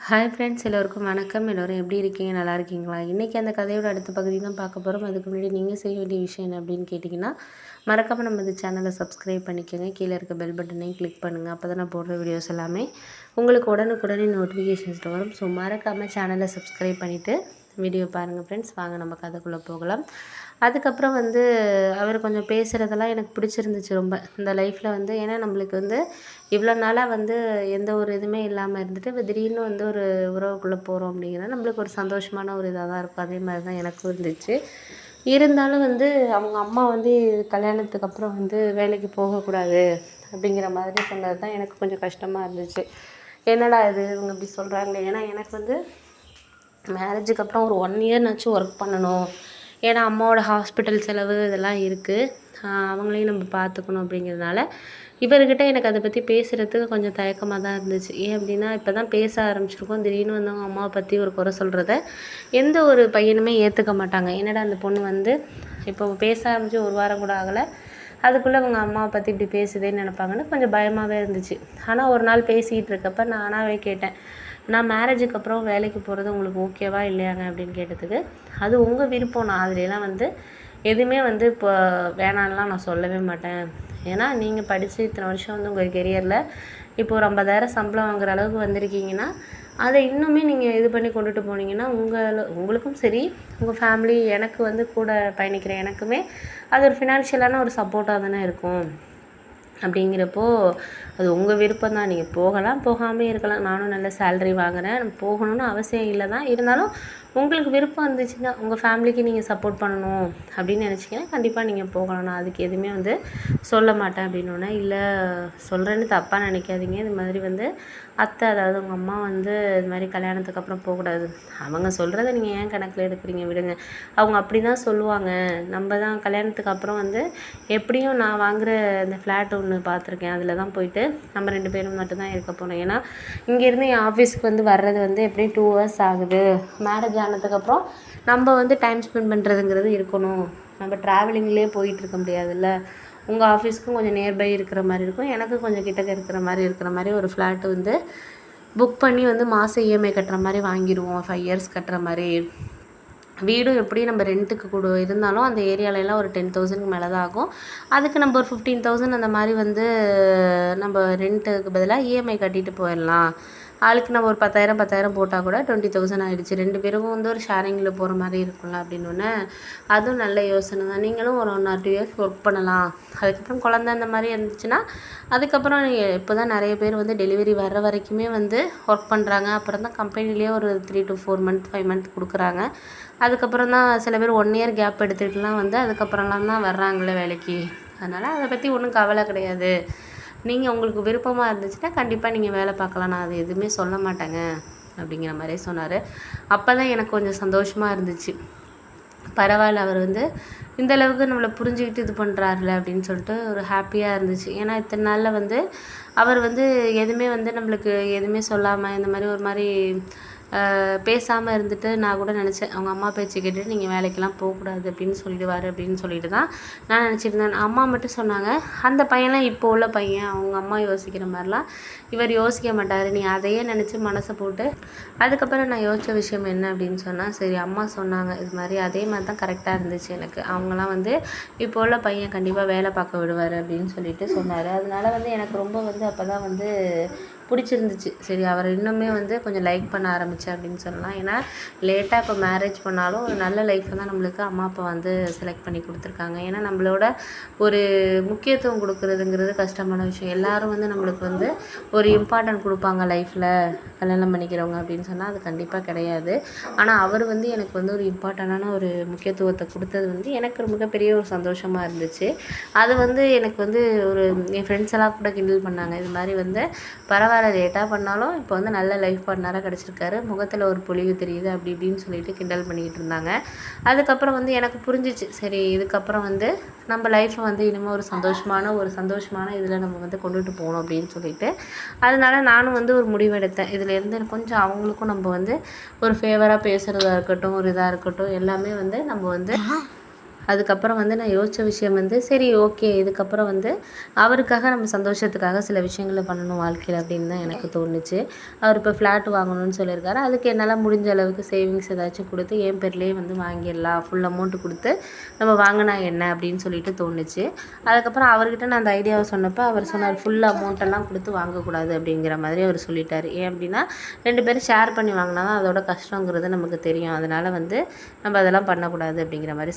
Hi friends, எல்லோருக்கும் வணக்கம். எல்லோரும் எப்படி இருக்கீங்க? நல்லா இருக்கீங்களா? இன்றைக்கி அந்த கதையோட அடுத்த பகுதி தான் பார்க்க போகிறோம். அதுக்கு முன்னாடி நீங்கள் செய்ய வேண்டிய விஷயம் என்ன அப்படின்னு கேட்டிங்கன்னா, மறக்காமல் நம்ம இந்த சேனலை சப்ஸ்கிரைப் பண்ணிக்கோங்க. கீழே இருக்க பெல் பட்டனையும் கிளிக் பண்ணுங்கள். அப்போ தான் நான் போடுற வீடியோஸ் எல்லாமே உங்களுக்கு உடனுக்குடனே நோட்டிஃபிகேஷன்ஸில் வரும். ஸோ மறக்காமல் சேனலை சப்ஸ்கிரைப் பண்ணிவிட்டு வீடியோ பாருங்கள் ஃப்ரெண்ட்ஸ். வாங்க நம்ம கதைக்குள்ளே போகலாம். அதுக்கப்புறம் அவர் கொஞ்சம் பேசுகிறதெல்லாம் எனக்கு பிடிச்சிருந்துச்சு ரொம்ப. இந்த லைஃப்பில் ஏன்னா நம்மளுக்கு இவ்வளோ நாளாக எந்த ஒரு இதுவுமே இல்லாமல் இருந்துட்டு இப்போ திடீர்னு ஒரு உறவுக்குள்ளே போகிறோம் அப்படிங்கிறது நம்மளுக்கு ஒரு சந்தோஷமான ஒரு இதாக தான் இருக்கும். அதே மாதிரி தான் எனக்கும் இருந்துச்சு. இருந்தாலும் அவங்க அம்மா கல்யாணத்துக்கு அப்புறம் வேலைக்கு போகக்கூடாது அப்படிங்கிற மாதிரி சொன்னது தான் எனக்கு கொஞ்சம் கஷ்டமாக இருந்துச்சு. என்னடா இது இவங்க இப்படி சொல்கிறாங்களே. ஏன்னா எனக்கு மேரேஜுக்கு அப்புறம் ஒரு 1 இயர்னாச்சும் ஒர்க் பண்ணணும். ஏன்னா அம்மாவோட ஹாஸ்பிட்டல் செலவு இதெல்லாம் இருக்குது. அவங்களையும் நம்ம பார்த்துக்கணும் அப்படிங்கிறதுனால இவர்கிட்ட எனக்கு அதை பற்றி பேசுகிறதுக்கு கொஞ்சம் தயக்கமாக தான் இருந்துச்சு. ஏன் அப்படின்னா இப்போ தான் பேச ஆரம்பிச்சிருக்கோம். திடீர்னு அவங்க அம்மாவை பற்றி ஒரு குறை சொல்கிறத எந்த ஒரு பையனுமே ஏற்றுக்க மாட்டாங்க. என்னடா அந்த பொண்ணு இப்போ பேச ஆரம்பித்து 1 வாரம் கூட ஆகலை, அதுக்குள்ளே அவங்க அம்மாவை பற்றி இப்படி பேசுதேன்னு நினைப்பாங்கன்னு கொஞ்சம் பயமாகவே இருந்துச்சு. ஆனால் ஒரு நாள் பேசிக்கிட்டு இருக்கப்போ நானாகவே கேட்டேன், நான் மேரேஜுக்கு அப்புறம் வேலைக்கு போகிறது உங்களுக்கு ஓகேவா இல்லையாங்க அப்படின்னு கேட்டதுக்கு, அது உங்கள் விருப்பம். நான் அதுலாம் எதுவுமே இப்போ வேணான்லாம் நான் சொல்லவே மாட்டேன். ஏன்னா நீங்கள் படித்து இத்தனை வருஷம் உங்கள் கெரியரில் இப்போ ஒரு 50,000 சம்பளம் வாங்குற அளவுக்கு வந்திருக்கீங்கன்னா, அதை இன்னுமே நீங்கள் இது பண்ணி கொண்டுட்டு போனீங்கன்னா உங்களுக்கும் சரி, உங்கள் ஃபேமிலி, எனக்கு கூட பயணிக்கிற எனக்குமே அது ஒரு ஃபினான்ஷியலான ஒரு சப்போர்ட்டாக தானே இருக்கும். அப்படிங்கிறப்போ அது உங்கள் விருப்பம் தான். நீங்கள் போகலாம், போகாமல் இருக்கலாம். நானும் நல்ல சேலரி வாங்குகிறேன், போகணும்னு அவசியம் இல்லை தான். இருந்தாலும் உங்களுக்கு விருப்பம் இருந்துச்சுன்னா, உங்கள் ஃபேமிலிக்கு நீங்கள் சப்போர்ட் பண்ணணும் அப்படின்னு நினச்சிங்கன்னா கண்டிப்பாக நீங்கள் போகலாம். நான் அதுக்கு எதுவுமே சொல்ல மாட்டேன் அப்படின்னோடனே, இல்லை சொல்கிறேன்னு தப்பாக நினைக்காதீங்க. இது மாதிரி அத்தை, அதாவது உங்கள் அம்மா இது மாதிரி கல்யாணத்துக்கு அப்புறம் போகக்கூடாது. அவங்க சொல்கிறத நீங்கள் ஏன் கணக்கில் எடுக்கிறீங்க? விடுங்க. அவங்க அப்படி தான் சொல்லுவாங்க. நம்ம தான் கல்யாணத்துக்கு அப்புறம் எப்படியும் நான் வாங்குகிற இந்த ஃப்ளாட் ஒன்று பார்த்துருக்கேன். அதில் தான் போயிட்டு நம்ம 2 பேரும் மட்டும்தான் இருக்க போகிறோம். ஏன்னா இங்கேருந்து என் ஆஃபீஸுக்கு வர்றது எப்படியும் 2 ஹவர்ஸ் ஆகுது. மேரேஜ் ஆனதுக்கப்புறம் நம்ம டைம் ஸ்பெண்ட் பண்ணுறதுங்கிறது இருக்கணும். நம்ம ட்ராவலிங்லேயே போயிட்டுருக்க முடியாதுல்ல. உங்கள் ஆஃபீஸ்க்கும் கொஞ்சம் நியர்பை இருக்கிற மாதிரி இருக்கும், எனக்கு கொஞ்சம் கிட்டக்க இருக்கிற மாதிரி ஒரு ஃப்ளாட்டு புக் பண்ணி மாதம் இஎம்ஐ கட்டுற மாதிரி வாங்கிடுவோம். 5 இயர்ஸ் கட்டுற மாதிரி. வீடும் எப்படியும் நம்ம ரெண்ட்டுக்கு கூட இருந்தாலும் அந்த ஏரியாலெல்லாம் ஒரு 10,000க்கு மேலே தான் ஆகும். அதுக்கு நம்ம ஒரு 15,000 அந்த மாதிரி நம்ம ரெண்ட்டுக்கு பதிலாக இஎம்ஐ கட்டிட்டு போயிடலாம். ஆளுக்கு நம்ம ஒரு 10,000 போட்டால் கூட 20,000 ஆகிடுச்சு. 2 பேரும் ஒரு ஷேரிங்கில் போகிற மாதிரி இருக்கும்ல அப்படின்னோடனே, அதுவும் நல்ல யோசனை தான். நீங்களும் ஒரு 1 or 2 இயர்ஸ் ஒர்க் பண்ணலாம். அதுக்கப்புறம் குழந்த அந்த மாதிரி இருந்துச்சுன்னா அதுக்கப்புறம் இப்போ தான் நிறைய பேர் டெலிவரி வர்ற வரைக்குமே ஒர்க் பண்ணுறாங்க. அப்புறம் தான் கம்பெனிலேயே ஒரு 3 to 4 month 5 month கொடுக்குறாங்க. அதுக்கப்புறம் தான் சில பேர் 1 year கேப் எடுத்துகிட்டுலாம் அதுக்கப்புறம்லாம் தான் வர்றாங்களே வேலைக்கு. அதனால் அதை பற்றி ஒன்றும் கவலை கிடையாது. நீங்கள் உங்களுக்கு விருப்பமாக இருந்துச்சுன்னா கண்டிப்பாக நீங்கள் வேலை பார்க்கலாம். நான் அது எதுவுமே சொல்ல மாட்டேங்க அப்படிங்கிற மாதிரியே சொன்னார். அப்போ தான் எனக்கு கொஞ்சம் சந்தோஷமாக இருந்துச்சு. பரவாயில்ல, அவர் இந்த அளவுக்கு நம்மளை புரிஞ்சுக்கிட்டு இது பண்ணுறாருல அப்படின்னு சொல்லிட்டு ஒரு ஹாப்பியாக இருந்துச்சு. ஏன்னா இத்தனை நாளில் அவர் எதுவுமே நம்மளுக்கு எதுவுமே சொல்லாமல் இந்த மாதிரி ஒரு மாதிரி பேசாமல் இருந்துட்டு நான் கூட நினச்சேன், அவங்க அம்மா பேச்சு கேட்டுட்டு நீங்கள் வேலைக்கெல்லாம் போகக்கூடாது அப்படின்னு சொல்லிடுவார் அப்படின்னு சொல்லிட்டு தான் நான் நினச்சிருந்தேன். அம்மா மட்டும் சொன்னாங்க, அந்த பையன்லாம் இப்போ உள்ள பையன், அவங்க அம்மா யோசிக்கிற மாதிரிலாம் இவர் யோசிக்க மாட்டார். நீ அதையே நினச்சி மனசை போட்டு. அதுக்கப்புறம் நான் யோசித்த விஷயம் என்ன அப்படின்னு சொன்னால், சரி அம்மா சொன்னாங்க இது மாதிரி, அதே மாதிரி தான் கரெக்டாக இருந்துச்சு எனக்கு. அவங்களாம் இப்போ உள்ள பையன் கண்டிப்பாக வேலை பார்க்க விடுவார் அப்படின்னு சொல்லிட்டு சொன்னார். அதனால எனக்கு ரொம்ப அப்போ தான் பிடிச்சிருந்துச்சு. சரி அவரை இன்னுமே கொஞ்சம் லைக் பண்ண ஆரம்பித்தேன் அப்படின்னு சொல்லலாம். ஏன்னா லேட்டாக இப்போ மேரேஜ் பண்ணாலும் ஒரு நல்ல லைஃப்பை தான் நம்மளுக்கு அம்மா அப்பா செலக்ட் பண்ணி கொடுத்துருக்காங்க. ஏன்னா நம்மளோட ஒரு முக்கியத்துவம் கொடுக்குறதுங்கிறது கஷ்டமான விஷயம். எல்லோரும் நம்மளுக்கு ஒரு இம்பார்ட்டன்ட் கொடுப்பாங்க லைஃப்பில் கல்யாணம் பண்ணிக்கிறவங்க அப்படின்னு சொன்னால் அது கண்டிப்பாக கிடையாது. ஆனால் அவர் எனக்கு ஒரு இம்பார்ட்டண்டான ஒரு முக்கியத்துவத்தை கொடுத்தது எனக்கு மிகப்பெரிய ஒரு சந்தோஷமாக இருந்துச்சு. அது எனக்கு ஒரு என் ஃப்ரெண்ட்ஸ் எல்லாம் கூட கிண்டல் பண்ணாங்க. இது மாதிரி பரவாயில்ல, லேட்டாக பண்ணாலும் இப்போ நல்ல லைஃப் பார்ட்னராக கிடச்சிருக்காரு, முகத்தில் ஒரு பொலிவு தெரியுது அப்படி இப்படின்னு சொல்லிட்டு கிண்டல் பண்ணிக்கிட்டு இருந்தாங்க. அதுக்கப்புறம் எனக்கு புரிஞ்சிச்சு, சரி இதுக்கப்புறம் நம்ம லைஃப்பை இனிமேல் ஒரு சந்தோஷமான இதில் நம்ம கொண்டுட்டு போகணும் அப்படின்னு சொல்லிட்டு. அதனால நானும் ஒரு முடிவெடுத்தேன். இதுலேருந்து கொஞ்சம் அவங்களுக்கும் நம்ம ஒரு ஃபேவராக பேசுகிறதா இருக்கட்டும், ஒரு இதாக இருக்கட்டும், எல்லாமே நம்ம அதுக்கப்புறம் வந்து நான் யோசித்த விஷயம் வந்து சரி ஓகே, இதுக்கப்புறம் வந்து அவருக்காக நம்ம சந்தோஷத்துக்காக சில விஷயங்களை பண்ணணும் வாழ்க்கையில் அப்படின்னு தான் எனக்கு தோணுச்சு. அவர் இப்போ ஃப்ளாட் வாங்கணும்னு சொல்லியிருக்காரு. அதுக்கு என்னால் முடிஞ்ச அளவுக்கு சேவிங்ஸ் ஏதாச்சும் கொடுத்து என் பேர்லேயே வந்து வாங்கிடலாம், ஃபுல் அமௌண்ட்டு கொடுத்து நம்ம வாங்கினா என்ன அப்படின்னு சொல்லிட்டு தோணுச்சு. அதுக்கப்புறம் அவர்கிட்ட நான் அந்த ஐடியாவை சொன்னப்போ அவர் சொன்னார், ஃபுல் அமௌண்ட்டெல்லாம் கொடுத்து வாங்கக்கூடாது அப்படிங்கிற மாதிரி அவர் சொல்லிட்டார். ஏன் அப்படின்னா 2 பேரும் ஷேர் பண்ணி வாங்கினா தான் அதோட கஷ்டங்கிறது நமக்கு தெரியும். அதனால் வந்து நம்ம அதெல்லாம் பண்ணக்கூடாது அப்படிங்கிற மாதிரி